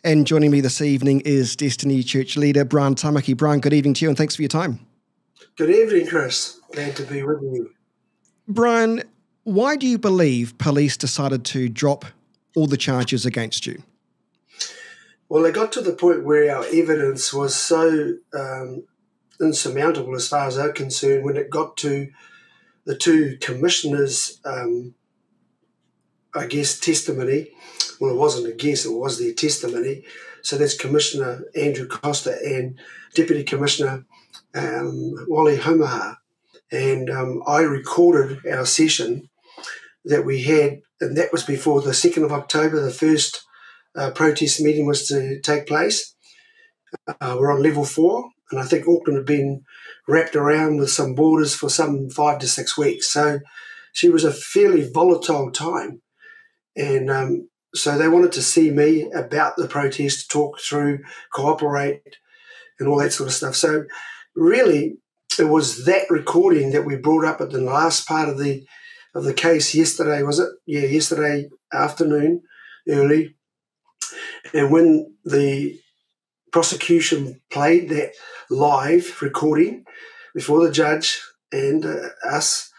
And joining me this evening is Destiny Church leader Brian Tamaki. Brian, good evening to you and thanks for your time. Good evening, Chris. Glad to be with you. Brian, why do you believe police decided to drop all the charges against you? Well, they got to the point where our evidence was so insurmountable as far as I'm concerned when it got to the two commissioners' testimony. Well, it wasn't a guess, it was their testimony. So that's Commissioner Andrew Costa and Deputy Commissioner Wally Homaha. And I recorded our session that we had, and that was before the 2nd of October, the first protest meeting was to take place. We're on level 4, and I think Auckland had been wrapped around with some borders for some 5 to 6 weeks. So she was a fairly volatile time. And so they wanted to see me about the protest, talk through, cooperate, and all that sort of stuff. So really, it was that recording that we brought up at the last part of the case yesterday, was it? Yeah, yesterday afternoon, early. And when the prosecution played that live recording before the judge and us,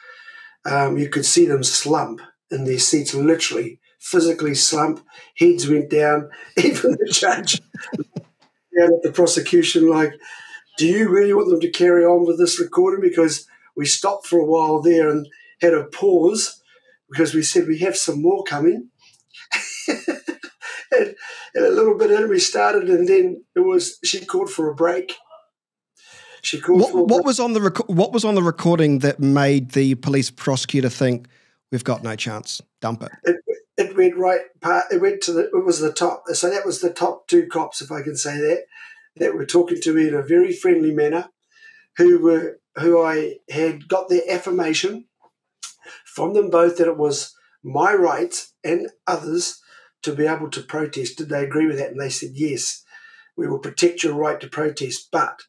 you could see them slump in their seats, literally, physically slump. Heads went down. Even the judge down at the prosecution, like, do you really want them to carry on with this recording? Because we stopped for a while there and had a pause because we said we have some more coming. and a little bit in, we started, and then she called for a break. What was on the recording that made the police prosecutor think we've got no chance? Dump it. It went right. It went to it was the top. So that was the top two cops, if I can say that were talking to me in a very friendly manner, who I had got their affirmation from them both that it was my right and others to be able to protest. Did they agree with that? And they said, yes, we will protect your right to protest, but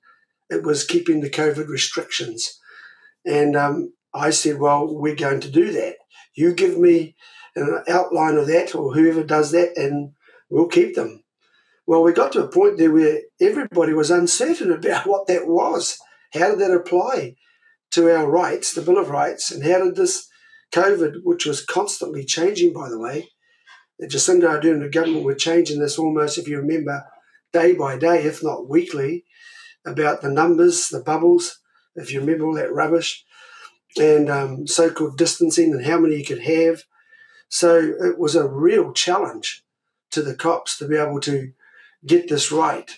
it was keeping the COVID restrictions. And I said, well, we're going to do that. You give me an outline of that, or whoever does that, and we'll keep them. Well, we got to a point there where everybody was uncertain about what that was. How did that apply to our rights, the Bill of Rights, and how did this COVID, which was constantly changing, by the way, Jacinda Ardern and the government were changing this almost, if you remember, day by day, if not weekly, about the numbers, the bubbles, if you remember all that rubbish, and so-called distancing and how many you could have. So it was a real challenge to the cops to be able to get this right.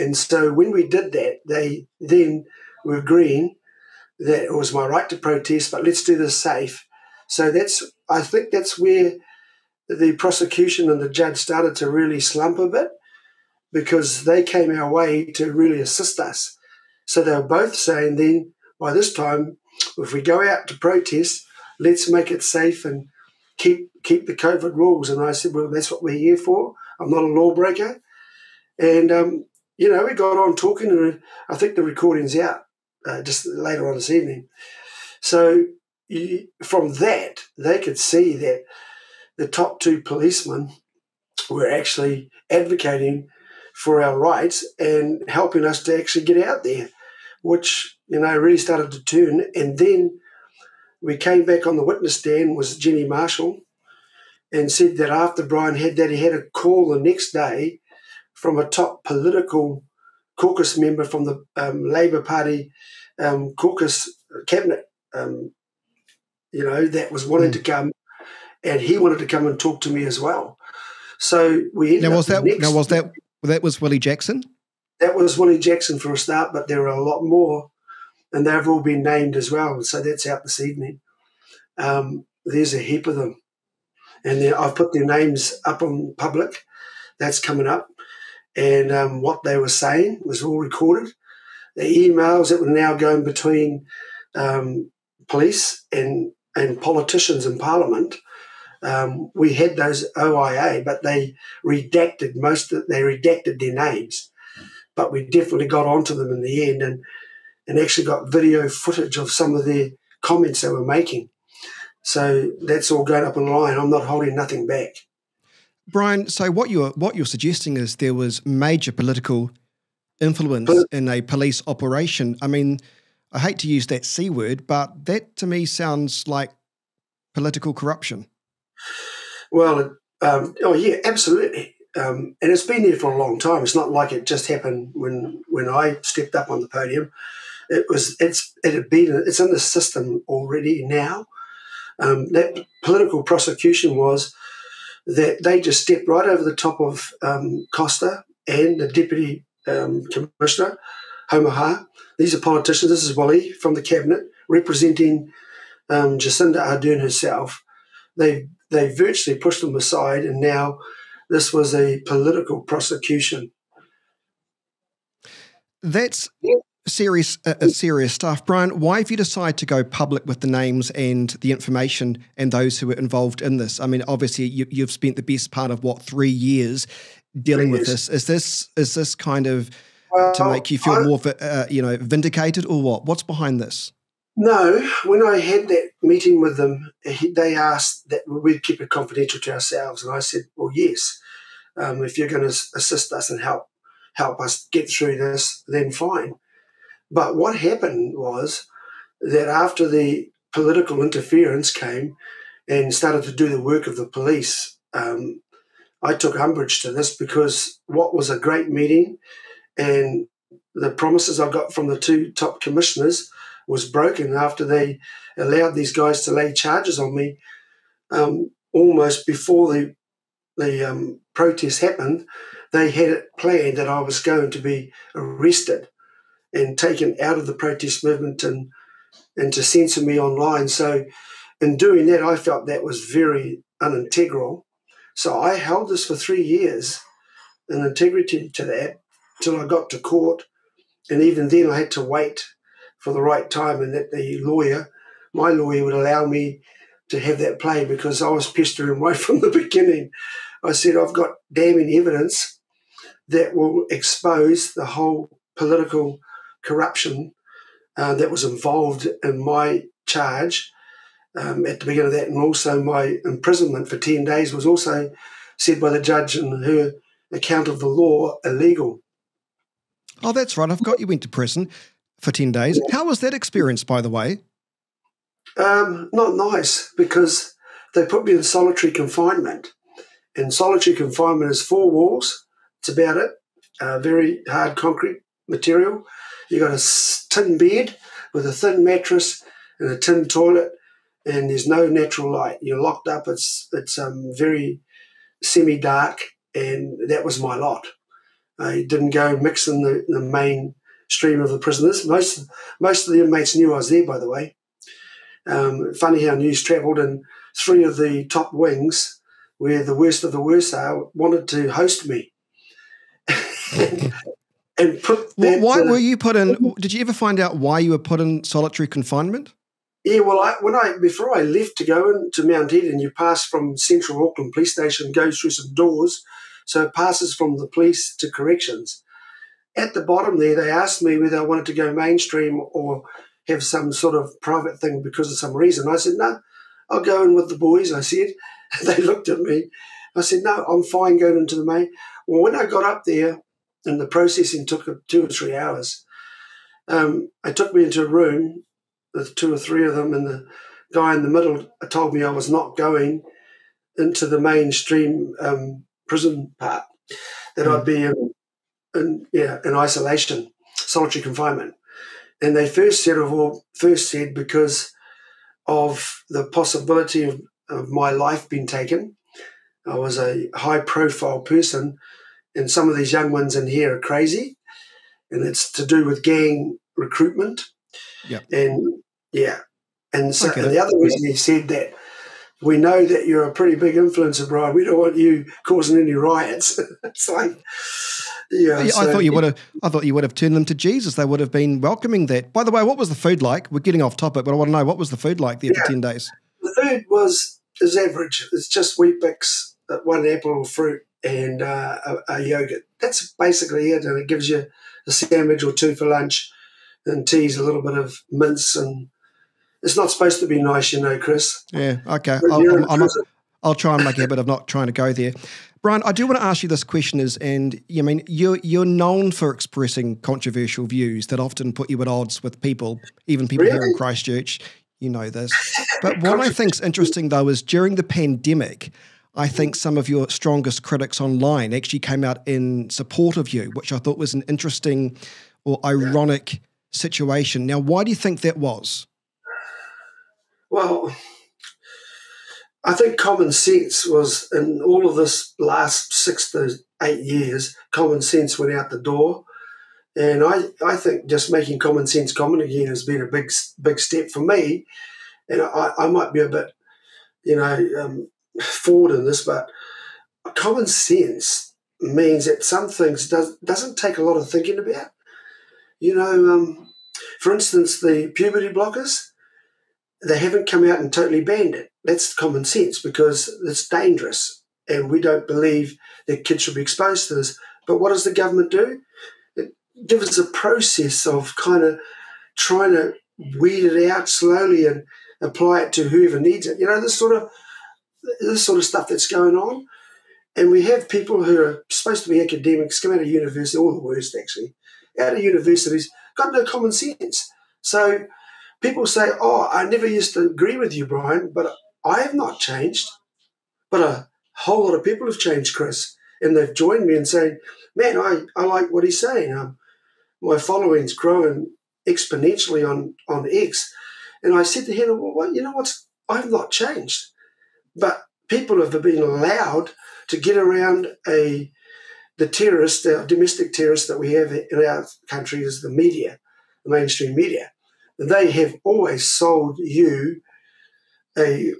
And so when we did that, they then were agreeing that it was my right to protest, but let's do this safe. So I think that's where the prosecution and the judge started to really slump a bit, because they came our way to really assist us. So they were both saying then, by this time, if we go out to protest, let's make it safe and keep the COVID rules. And I said, well, that's what we're here for. I'm not a lawbreaker. And, we got on talking, and I think the recording's out just later on this evening. So from that, they could see that the top two policemen were actually advocating for our rights and helping us to actually get out there, which, really started to turn. And then we came back on the witness stand, was Jenny Marshall, and said that after Brian had that, he had a call the next day from a top political caucus member from the Labour Party caucus cabinet, that was wanting to come, and he wanted to come and talk to me as well. So we ended up that was Willie Jackson? That was Willie Jackson for a start, but there are a lot more, and they've all been named as well. So that's out this evening. There's a heap of them. And I've put their names up on public. That's coming up. And what they were saying was all recorded. The emails that were now going between police and politicians in Parliament, we had those OIA, but they redacted their names. But we definitely got onto them in the end and actually got video footage of some of their comments they were making. So that's all going up online. I'm not holding nothing back. Brian, so what you're suggesting is there was major political influence in a police operation. I mean, I hate to use that C word, but that to me sounds like political corruption. Well, oh yeah, absolutely. And it's been there for a long time. It's not like it just happened when I stepped up on the podium. It's in the system already now. That political prosecution was that they just stepped right over the top of Costa and the deputy commissioner, Homaha. These are politicians. This is Wally from the cabinet representing Jacinda Ardern herself. They virtually pushed them aside, and now this was a political prosecution. That's serious stuff. Brian, why have you decided to go public with the names and the information and those who were involved in this? I mean, obviously you've spent the best part of 3 years dealing with this. Is this kind of to make you feel more vindicated, or what? What's behind this? No, when I had that meeting with them, they asked that we'd keep it confidential to ourselves, and I said, well, yes, if you're going to assist us and help us get through this, then fine. But what happened was that after the political interference came and started to do the work of the police, I took umbrage to this, because what was a great meeting and the promises I got from the two top commissioners was broken after they allowed these guys to lay charges on me almost before the protest happened. They had it planned that I was going to be arrested and taken out of the protest movement and to censor me online. So in doing that, I felt that was very unintegral. So I held this for 3 years in integrity to that till I got to court. And even then I had to wait for the right time, and that my lawyer would allow me to have that play, because I was pestering right from the beginning. I said, I've got damning evidence that will expose the whole political corruption that was involved in my charge at the beginning of that, and also my imprisonment for 10 days was also said by the judge in her account of the law illegal. Oh, that's right. I've got you went to prison for 10 days. Yeah. How was that experience, by the way? Not nice, because they put me in solitary confinement. And solitary confinement is 4 walls. It's about it. Very hard concrete material. You got a tin bed with a thin mattress and a tin toilet, and there's no natural light. You're locked up. It's very semi-dark, and that was my lot. I didn't go mix in the main stream of the prisoners. Most of the inmates knew I was there, by the way. Funny how news travelled, and 3 of the top wings, where the worst of the worst are, wanted to host me. and put that, why were you put in? Did you ever find out why you were put in solitary confinement? Yeah, well, before I left to go into Mount Eden, you pass from Central Auckland Police Station, goes through some doors, so it passes from the police to corrections. At the bottom there, they asked me whether I wanted to go mainstream or have some sort of private thing because of some reason. I said, no, I'll go in with the boys, I said. They looked at me. I said, no, I'm fine going into the main. Well, when I got up there, and the processing took 2 or 3 hours, they took me into a room with 2 or 3 of them, and the guy in the middle told me I was not going into the mainstream prison part, that I'd be in isolation, solitary confinement. And they first said because of the possibility of my life being taken. I was a high-profile person, and some of these young ones in here are crazy, and it's to do with gang recruitment. Yeah. And so and the other reason he said that, we know that you're a pretty big influencer, Brian. We don't want you causing any riots. It's like, yeah. I thought you would have turned them to Jesus. They would have been welcoming that. By the way, what was the food like? We're getting off topic, but I want to know, what was the food like there for 10 days? The food is average. It's just Wheat Bix, 1 apple of fruit, and a yogurt. That's basically it, and it gives you a sandwich or 2 for lunch, and tea's a little bit of mince, and it's not supposed to be nice, Chris. Yeah, okay. I'll try and make a habit of not trying to go there. Brian, I do want to ask you this question you're known for expressing controversial views that often put you at odds with people, even people here in Really? Christchurch. You know this. But what I think's interesting, though, is during the pandemic, I think some of your strongest critics online actually came out in support of you, which I thought was an interesting or ironic situation. Now, why do you think that was? Well, I think common sense was in all of this last 6 to 8 years, common sense went out the door. And I think just making common sense common again has been a big step for me. And I might be a bit, forward in this, but common sense means that some things doesn't take a lot of thinking about. For instance, the puberty blockers, they haven't come out and totally banned it. That's common sense because it's dangerous and we don't believe that kids should be exposed to this. But what does the government do? It gives us a process of kind of trying to weed it out slowly and apply it to whoever needs it. This sort of stuff that's going on. And we have people who are supposed to be academics, come out of university, all the worst actually, out of universities, got no common sense. So people say, oh, I never used to agree with you, Brian, but I have not changed. But a whole lot of people have changed, Chris, and they've joined me in saying, man, I like what he's saying. My following's growing exponentially on X. And I said to him, well, I've not changed. But people have been allowed to get around the terrorists, the domestic terrorists that we have in our country is the media, the mainstream media. They have always sold you a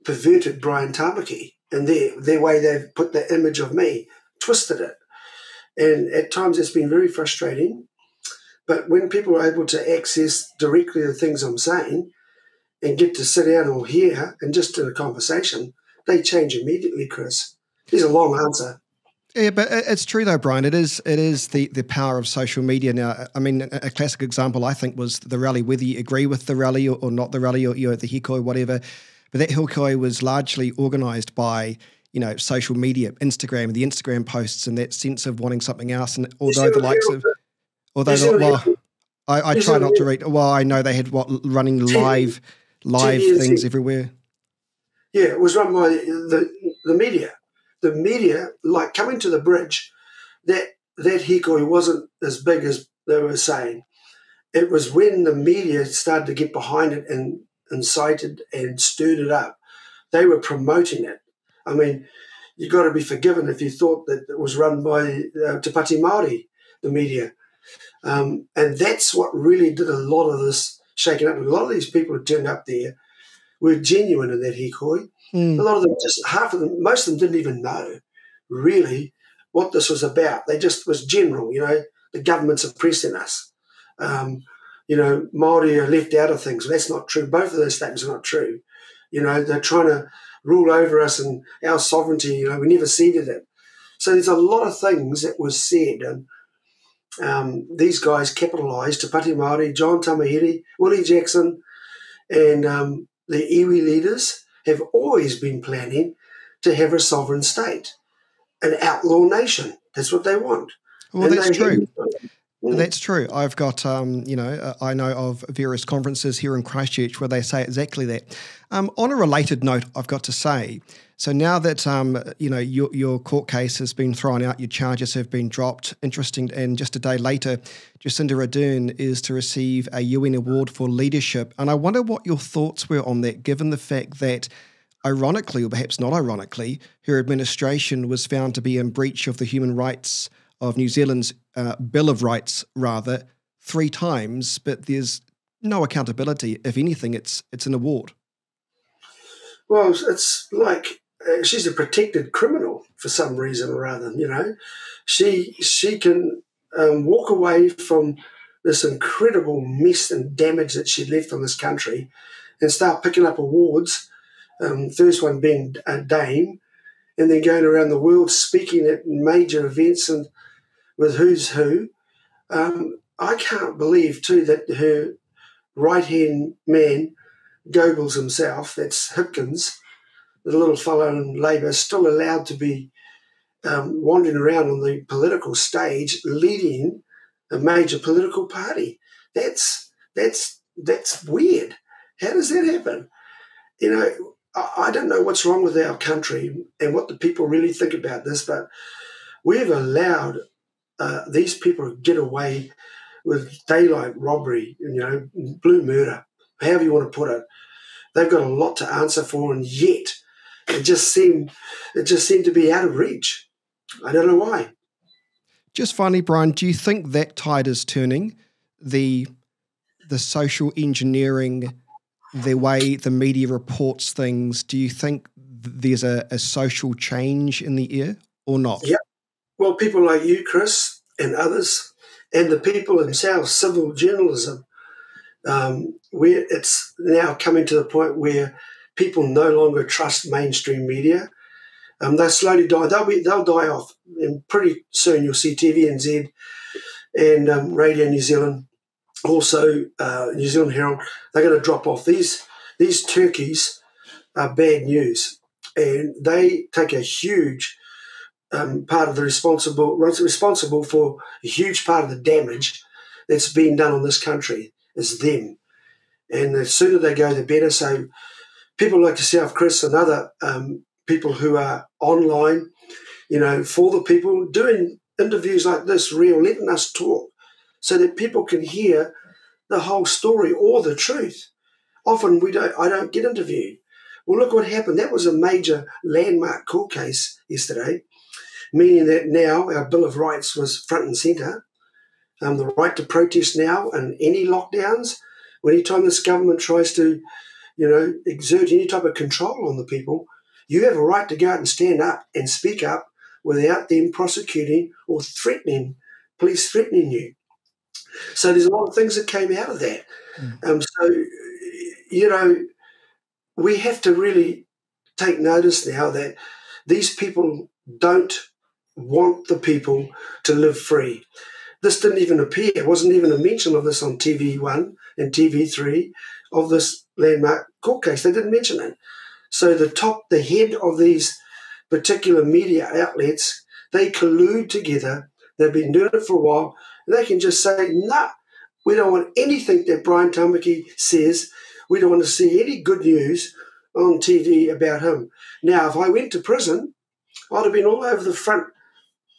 perverted Brian Tamaki, and their way they've put the image of me, twisted it. And at times it's been very frustrating. But when people are able to access directly the things I'm saying and get to sit down or hear and just do a conversation, they change immediately, Chris. There's a long answer. Yeah, but it's true though, Brian. It is the power of social media now. I mean, a classic example I think was the rally. Whether you agree with the rally or not the rally, or the hikoi, whatever, but that hikoi was largely organised by social media, Instagram, the Instagram posts, and that sense of wanting something else. And although the likes of, I try not to read. Well, I know they had running live things everywhere. Yeah, it was run by the media. The media, like coming to the bridge, that hikoi wasn't as big as they were saying. It was when the media started to get behind it and incited and stirred it up. They were promoting it. I mean, you got to be forgiven if you thought that it was run by Te Pāti Māori, the media. And that's what really did a lot of this shaking up. A lot of these people who turned up there were genuine in that hikoi. A lot of them, most of them didn't even know really what this was about. They just was general, the government's oppressing us. Māori are left out of things. That's not true. Both of those statements are not true. They're trying to rule over us and our sovereignty. We never ceded it. So there's a lot of things that was said, and these guys capitalised. Te Pāti Māori, John Tamahere, Willie Jackson, and the iwi leaders have always been planning to have a sovereign state, an outlaw nation. That's what they want. Well, that's true. That's true. I've got, I know of various conferences here in Christchurch where they say exactly that. On a related note, I've got to say, so now that, your court case has been thrown out, your charges have been dropped, interesting, and just a day later, Jacinda Ardern is to receive a UN award for leadership. And I wonder what your thoughts were on that, given the fact that, ironically, or perhaps not ironically, her administration was found to be in breach of the human rights of New Zealand's Bill of Rights, rather, 3 times, but there's no accountability. If anything, it's an award. Well, it's like she's a protected criminal for some reason or other. She can walk away from this incredible mess and damage that she left on this country, and start picking up awards. First one being a Dame, and then going around the world speaking at major events and with who's who. I can't believe too that her right-hand man, Goebbels himself, that's Hipkins, the little fellow in Labour, is still allowed to be wandering around on the political stage, leading a major political party. That's weird. How does that happen? You know, I don't know what's wrong with our country and what the people really think about this, but we've allowed these people to get away with daylight robbery, blue murder, however you want to put it. They've got a lot to answer for, and yet it just seemed to be out of reach. I don't know why. Just finally, Brian, do you think that tide is turning? The social engineering, the way the media reports things, do you think there's a social change in the air or not? Yeah. Well, people like you, Chris, and others, and the people themselves, civil journalism, where it's now coming to the point where people no longer trust mainstream media. They'll slowly die. They'll die off, and pretty soon you'll see TVNZ and Radio New Zealand, also New Zealand Herald. They're going to drop off. These turkeys are bad news, and they take a huge part of the responsible for a huge part of the damage that's being done on this country. Is them, and the sooner they go, the better. So people like yourself, Chris, and other people who are online, for the people, doing interviews like this, real, letting us talk, so that people can hear the whole story or the truth. Often I don't get interviewed. Well, look what happened. That was a major landmark court case yesterday, meaning that now our Bill of Rights was front and centre. The right to protest now and any lockdowns, or any time this government tries to, exert any type of control on the people, you have a right to go out and stand up and speak up without them prosecuting or police threatening you. So there's a lot of things that came out of that. We have to really take notice now that these people don't want the people to live free. This didn't even appear. It wasn't even a mention of this on TV1 and TV3 of this landmark court case. They didn't mention it. So the head of these particular media outlets, they collude together. They've been doing it for a while. And they can just say, nah, we don't want anything that Brian Tamaki says. We don't want to see any good news on TV about him. Now, if I went to prison, I'd have been all over the front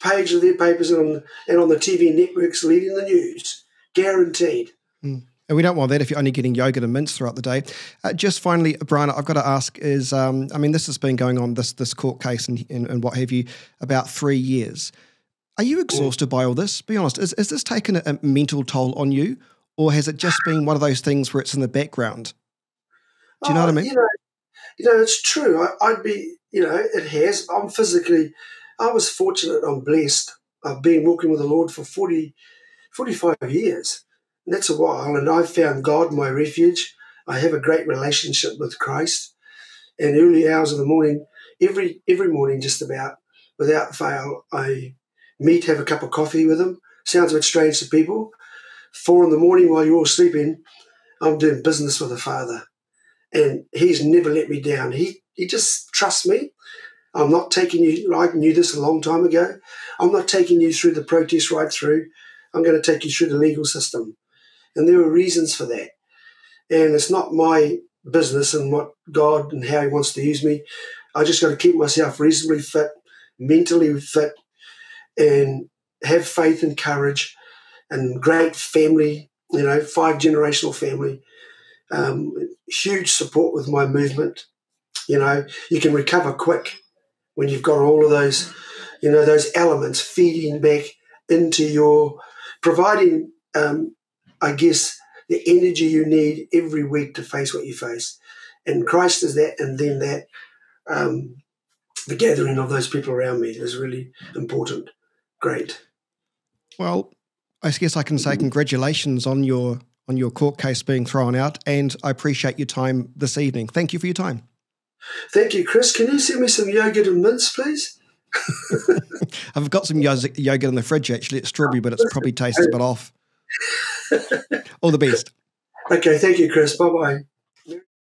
page of their papers and on the TV networks leading the news. Guaranteed. Mm. And we don't want that if you're only getting yogurt and mints throughout the day. Just finally, Brian, I've got to ask is, this has been going on, this court case and what have you, about 3 years. Are you exhausted by all this? Be honest, is this taken a mental toll on you, or has it just been one of those things where it's in the background? Do you know what I mean? It's true. I'd be, it has. I was fortunate, I'm blessed. I've been walking with the Lord for 45 years. And that's a while. And I've found God my refuge. I have a great relationship with Christ. And early hours of the morning, every morning just about, without fail, I have a cup of coffee with him. Sounds a bit strange to people. 4 in the morning while you're all sleeping, I'm doing business with the Father. And he's never let me down. He just trusts me. I'm not taking you, I knew this a long time ago, I'm not taking you through the protest right through. I'm going to take you through the legal system. And there are reasons for that. And it's not my business and what God and how he wants to use me. I just got to keep myself reasonably fit, mentally fit, and have faith and courage and great family, 5-generational family, huge support with my movement. You can recover quick when you've got all of those, those elements feeding back into your, providing, the energy you need every week to face what you face. And Christ is that, and then that, the gathering of those people around me is really important. Great. Well, I guess I can say congratulations on your court case being thrown out, and I appreciate your time this evening. Thank you for your time. Thank you, Chris. Can you send me some yogurt and mints, please? I've got some yogurt in the fridge, actually. It's strawberry, but it's probably tastes a bit off. All the best. Okay, thank you, Chris. Bye-bye.